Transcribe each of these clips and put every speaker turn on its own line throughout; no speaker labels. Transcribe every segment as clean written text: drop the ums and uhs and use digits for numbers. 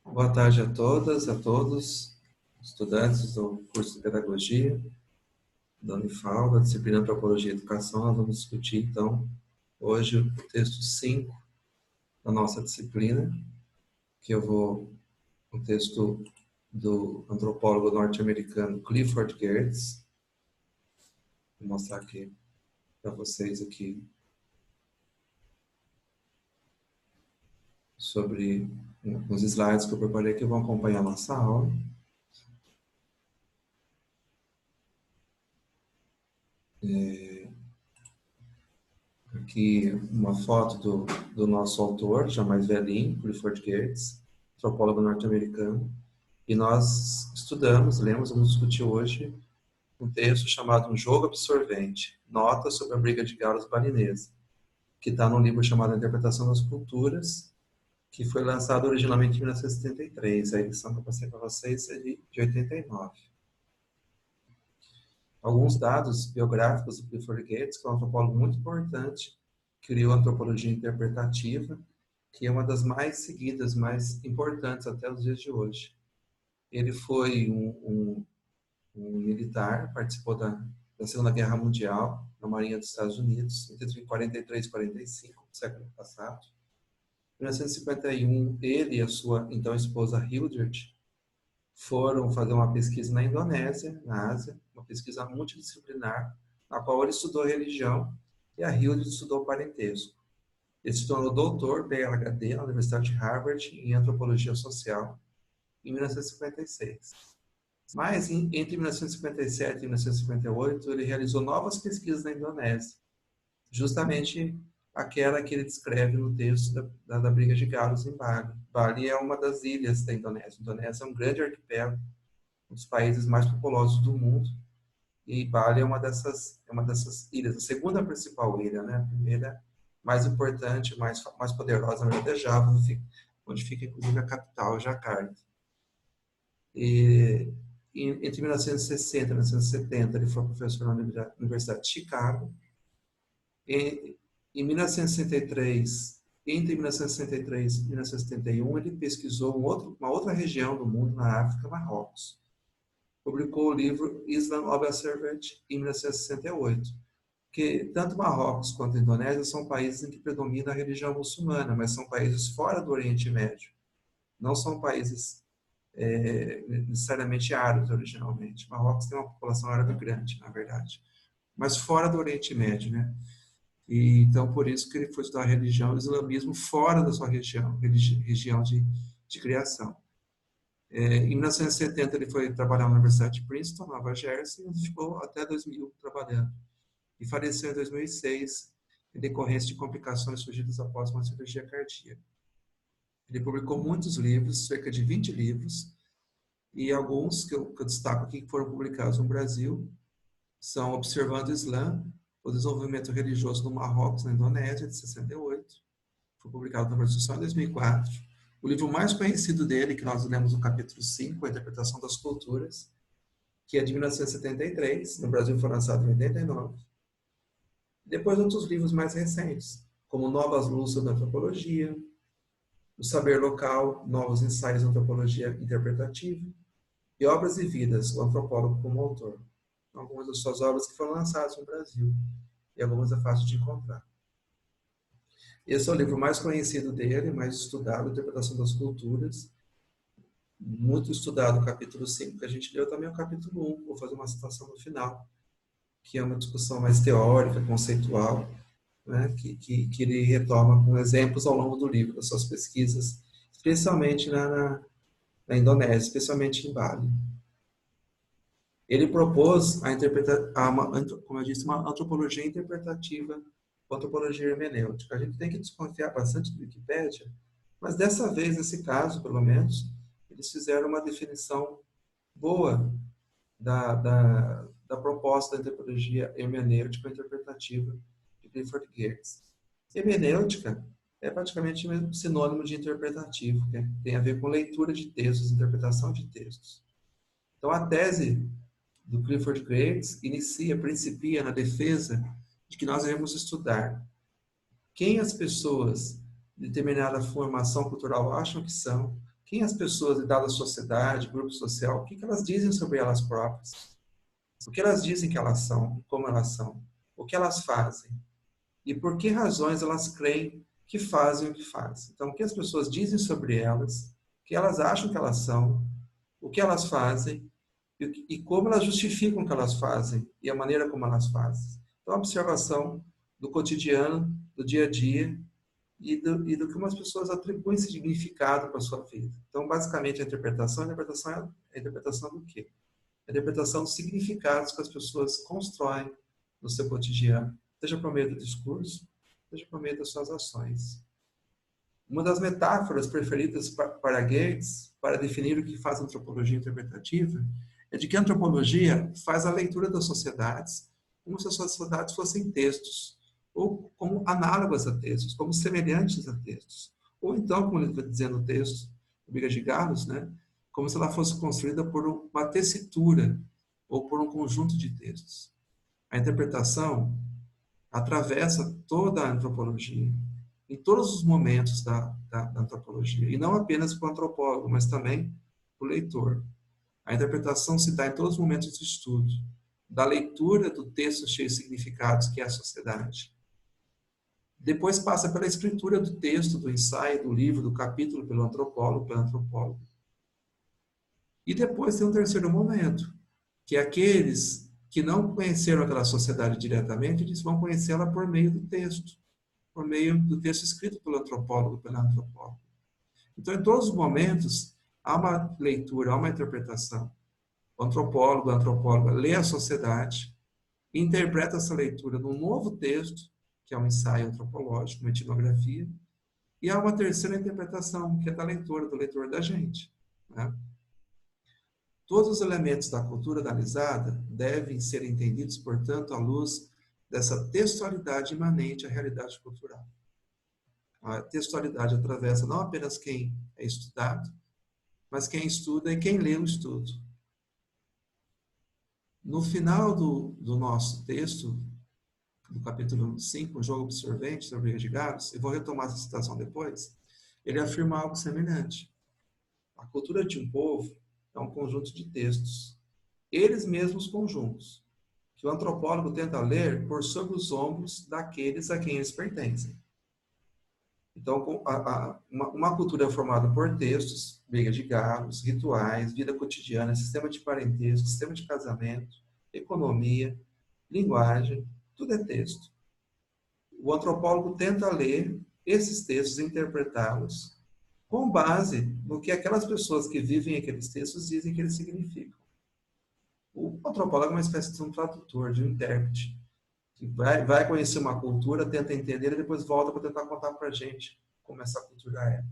Boa tarde a todas, a todos, estudantes do curso de Pedagogia da Unifal, da disciplina Antropologia e Educação. Nós vamos discutir, então, hoje o texto 5 da nossa disciplina, o texto do antropólogo norte-americano Clifford Geertz. Vou mostrar aqui para vocês aqui sobre uns slides que eu preparei que vão acompanhar a nossa aula. Aqui uma foto do nosso autor, já mais velhinho, Clifford Geertz, antropólogo norte-americano. E nós estudamos, lemos, vamos discutir hoje um texto chamado Um Jogo Absorvente, Notas sobre a Briga de Galos Balinesa, que está num livro chamado Interpretação das Culturas, que foi lançado originalmente em 1973. A edição que eu passei para vocês é de 89. Alguns dados biográficos do Clifford Geertz, que é um antropólogo muito importante, criou a antropologia interpretativa, que é uma das mais seguidas, mais importantes até os dias de hoje. Ele foi um militar, participou da Segunda Guerra Mundial, na Marinha dos Estados Unidos, entre 43 e 45, do século passado. Em 1951, ele e a sua então esposa Hildred foram fazer uma pesquisa na Indonésia, na Ásia, uma pesquisa multidisciplinar, na qual ele estudou religião e a Hildred estudou parentesco. Ele se tornou doutor, PhD, na Universidade de Harvard, em Antropologia Social, em 1956. Mas, entre 1957 e 1958, ele realizou novas pesquisas na Indonésia, justamente aquela que ele descreve no texto da Briga de Galos em Bali. Bali é uma das ilhas da Indonésia. A Indonésia é um grande arquipélago, um dos países mais populosos do mundo, e Bali é uma dessas ilhas, a segunda principal ilha, né? A primeira, mais importante, mais poderosa, na verdade, é Java, onde fica inclusive a capital, Jakarta. E entre 1960 e 1970, ele foi professor na Universidade de Chicago. Em 1963, entre 1963 e 1971, ele pesquisou uma outra região do mundo, na África, Marrocos. Publicou o livro Islam Observed em 1968, que tanto Marrocos quanto a Indonésia são países em que predomina a religião muçulmana, mas são países fora do Oriente Médio. Não são países necessariamente árabes originalmente. Marrocos tem uma população árabe grande, na verdade, mas fora do Oriente Médio, né? E então por isso que ele foi estudar a religião, o islamismo fora da sua região de criação. Em 1970 ele foi trabalhar na Universidade de Princeton, Nova Jersey, e ficou até 2000 trabalhando. E faleceu em 2006 em decorrência de complicações surgidas após uma cirurgia cardíaca. Ele publicou muitos livros, cerca de 20 livros, e alguns que eu destaco aqui que foram publicados no Brasil são Observando o Islã, o Desenvolvimento Religioso no Marrocos, na Indonésia, de 68, foi publicado na Constituição em 2004. O livro mais conhecido dele, que nós lemos no capítulo 5, A Interpretação das Culturas, que é de 1973, no Brasil foi lançado em 89. Depois outros livros mais recentes, como Novas Luzes da Antropologia, O Saber Local, Novos Ensaios na Antropologia Interpretativa, e Obras e Vidas, o antropólogo como autor. Algumas das suas obras que foram lançadas no Brasil, e algumas é fácil de encontrar. Esse é o livro mais conhecido dele, mais estudado, Interpretação das Culturas, muito estudado o capítulo 5, que a gente leu também o capítulo 1, vou fazer uma citação no final, que é uma discussão mais teórica, conceitual, né, que ele retoma com exemplos ao longo do livro, das suas pesquisas, especialmente na Indonésia, especialmente em Bali. Ele propôs como eu disse, uma antropologia interpretativa, uma antropologia hermenêutica. A gente tem que desconfiar bastante do Wikipédia, mas dessa vez, nesse caso, pelo menos, eles fizeram uma definição boa da proposta da antropologia hermenêutica interpretativa de Clifford Geertz. Hermenêutica é praticamente um sinônimo de interpretativo, que tem a ver com leitura de textos, interpretação de textos. Então, a tese do Clifford Geertz principia na defesa de que nós devemos estudar quem as pessoas de determinada formação cultural acham que são, quem as pessoas de dada sociedade, grupo social, o que elas dizem sobre elas próprias, o que elas dizem que elas são, como elas são, o que elas fazem e por que razões elas creem que fazem o que fazem. Então, o que as pessoas dizem sobre elas, o que elas acham que elas são, o que elas fazem e como elas justificam o que elas fazem e a maneira como elas fazem. Então, a observação do cotidiano, do dia a dia e do que umas pessoas atribuem significado para a sua vida. Então, basicamente, a interpretação é a interpretação do quê? A interpretação dos significados que as pessoas constroem no seu cotidiano, seja por meio do discurso, seja por meio das suas ações. Uma das metáforas preferidas para Gates, para definir o que faz antropologia interpretativa, é de que a antropologia faz a leitura das sociedades como se as sociedades fossem textos, ou como análogas a textos, como semelhantes a textos. Ou então, como ele está dizendo no texto, Briga de Galos, né? Como se ela fosse construída por uma tessitura ou por um conjunto de textos. A interpretação atravessa toda a antropologia, em todos os momentos da antropologia, e não apenas para o antropólogo, mas também para o leitor. A interpretação se dá em todos os momentos do estudo, da leitura do texto cheio de significados, que é a sociedade. Depois passa pela escritura do texto, do ensaio, do livro, do capítulo, pelo antropólogo, pela antropóloga. E depois tem um terceiro momento, que é aqueles que não conheceram aquela sociedade diretamente, eles vão conhecê-la por meio do texto, por meio do texto escrito pelo antropólogo, pela antropóloga. Então, em todos os momentos, há uma leitura, há uma interpretação. O antropólogo, a antropóloga lê a sociedade e interpreta essa leitura num novo texto, que é um ensaio antropológico, uma etnografia, e há uma terceira interpretação, que é da leitora, do leitor da gente, né? Todos os elementos da cultura analisada devem ser entendidos, portanto, à luz dessa textualidade imanente à realidade cultural. A textualidade atravessa não apenas quem é estudado, mas quem estuda e quem lê o estudo. No final do nosso texto, do capítulo 5, o jogo absorvente sobre Briga de Galos, eu vou retomar essa citação depois, ele afirma algo semelhante. A cultura de um povo é um conjunto de textos, eles mesmos conjuntos, que o antropólogo tenta ler por sobre os ombros daqueles a quem eles pertencem. Então, uma cultura é formada por textos, briga de galos, rituais, vida cotidiana, sistema de parentesco, sistema de casamento, economia, linguagem, tudo é texto. O antropólogo tenta ler esses textos e interpretá-los com base no que aquelas pessoas que vivem aqueles textos dizem que eles significam. O antropólogo é uma espécie de um tradutor, de um intérprete, que vai conhecer uma cultura, tenta entender e depois volta para tentar contar para a gente como essa cultura é.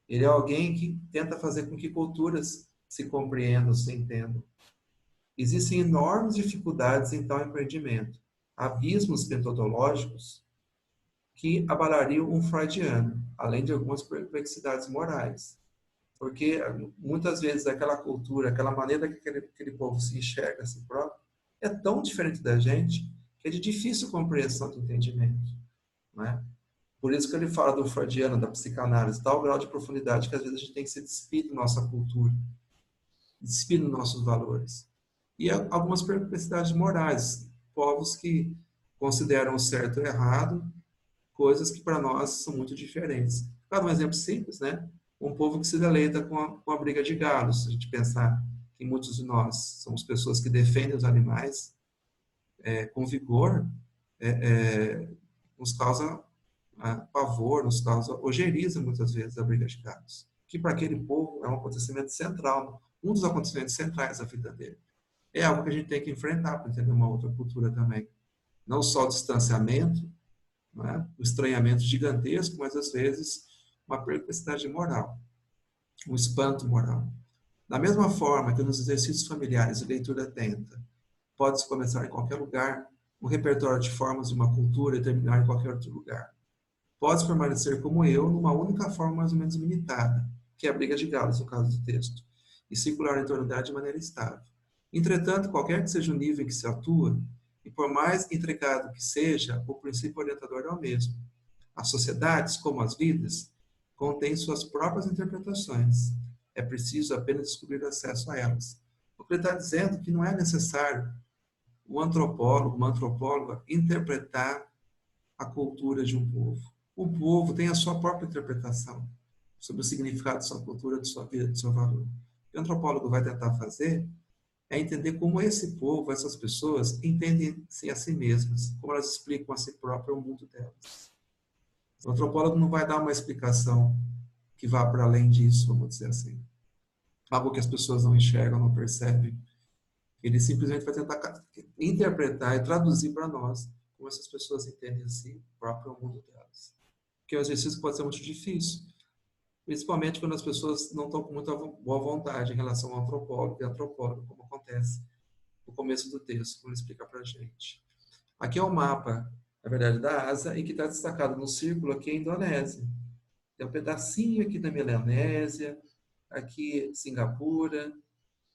Ele é alguém que tenta fazer com que culturas se compreendam, se entendam. Existem enormes dificuldades em tal empreendimento, abismos metodológicos que abalariam um freudiano, além de algumas perplexidades morais. Porque muitas vezes aquela cultura, aquela maneira que aquele povo se enxerga a si próprio, é tão diferente da gente que é de difícil compreensão do entendimento. Não é? Por isso que ele fala do freudiano, da psicanálise, tal grau de profundidade que às vezes a gente tem que se despir da nossa cultura, despir dos nossos valores. E algumas perplexidades morais, povos que consideram o certo e o errado, coisas que para nós são muito diferentes. Para um exemplo simples, né? Um povo que se deleita com a briga de galos. Se a gente pensar que muitos de nós somos pessoas que defendem os animais com vigor, nos causa pavor, nos causa ojeriza muitas vezes a briga de galos. Que para aquele povo é um acontecimento central, um dos acontecimentos centrais da vida dele. É algo que a gente tem que enfrentar para entender uma outra cultura também. Não só o distanciamento, né? O estranhamento gigantesco, mas às vezes uma perplexidade moral, um espanto moral. Da mesma forma que nos exercícios familiares de leitura atenta, pode-se começar em qualquer lugar, um repertório de formas de uma cultura e terminar em qualquer outro lugar. Pode permanecer como eu, numa única forma mais ou menos limitada, que é a briga de galos, no caso do texto, e circular em torno dela de maneira estável. Entretanto, qualquer que seja o nível em que se atua, e por mais intricado que seja, o princípio orientador é o mesmo. As sociedades, como as vidas, contêm suas próprias interpretações. É preciso apenas descobrir acesso a elas. O que ele está dizendo é que não é necessário o antropólogo, uma antropóloga, interpretar a cultura de um povo. O povo tem a sua própria interpretação sobre o significado de sua cultura, de sua vida, de seu valor. O que o antropólogo vai tentar fazer é entender como esse povo, essas pessoas, entendem-se a si mesmas, como elas explicam a si próprias o mundo delas. O antropólogo não vai dar uma explicação que vá para além disso, vamos dizer assim. Algo que as pessoas não enxergam, não percebem. Ele simplesmente vai tentar interpretar e traduzir para nós como essas pessoas entendem a si próprio o mundo delas. Que é um exercício que pode ser muito difícil, principalmente quando as pessoas não estão com muita boa vontade em relação ao antropólogo e antropólogo, como acontece no começo do texto, como ele explica para a gente. Aqui é o mapa, na verdade, da Ásia, e que está destacado no círculo aqui é a Indonésia. Tem um pedacinho aqui da Melanésia, aqui Singapura.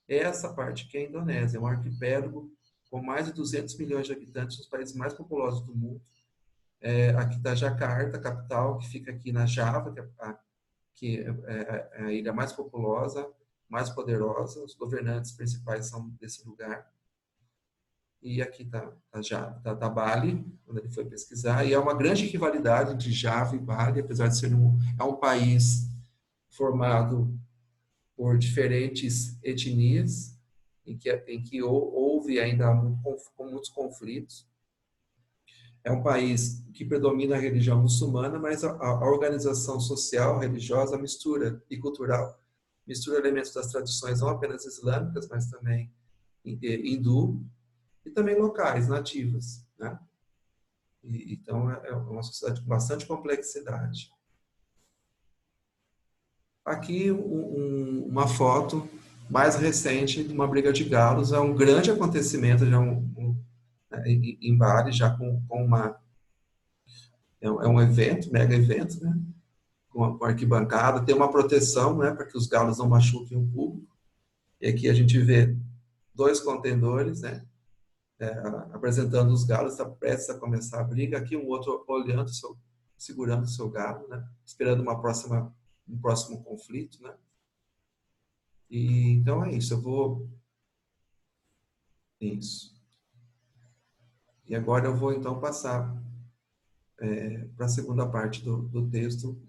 Essa parte aqui é a Indonésia, é um arquipélago com mais de 200 milhões de habitantes, um dos países mais populosos do mundo. Aqui está Jakarta, a capital, que fica aqui na Java, que é a ilha mais populosa, mais poderosa. Os governantes principais são desse lugar. E aqui está Bali, onde ele foi pesquisar. E é uma grande rivalidade entre Java e Bali, apesar de ser um país formado por diferentes etnias, em que houve ainda muitos conflitos. É um país que predomina a religião muçulmana, mas a organização social, religiosa, mistura e cultural, mistura elementos das tradições não apenas islâmicas, mas também hindu, e também locais, nativas, né? Então, é uma sociedade com bastante complexidade. Aqui uma foto mais recente de uma briga de galos. É um grande acontecimento, já em Bali, já com é um evento, mega evento, né? Com arquibancada, tem uma proteção, né, para que os galos não machuquem o público. E aqui a gente vê 2 contendores, né, apresentando os galos, está prestes a começar a briga. Aqui um outro olhando, segurando o seu galo, né, esperando um próximo conflito, né. E, então é isso, Isso. E agora eu vou então passar para a segunda parte do texto,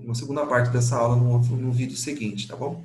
na segunda parte dessa aula, no vídeo seguinte, tá bom?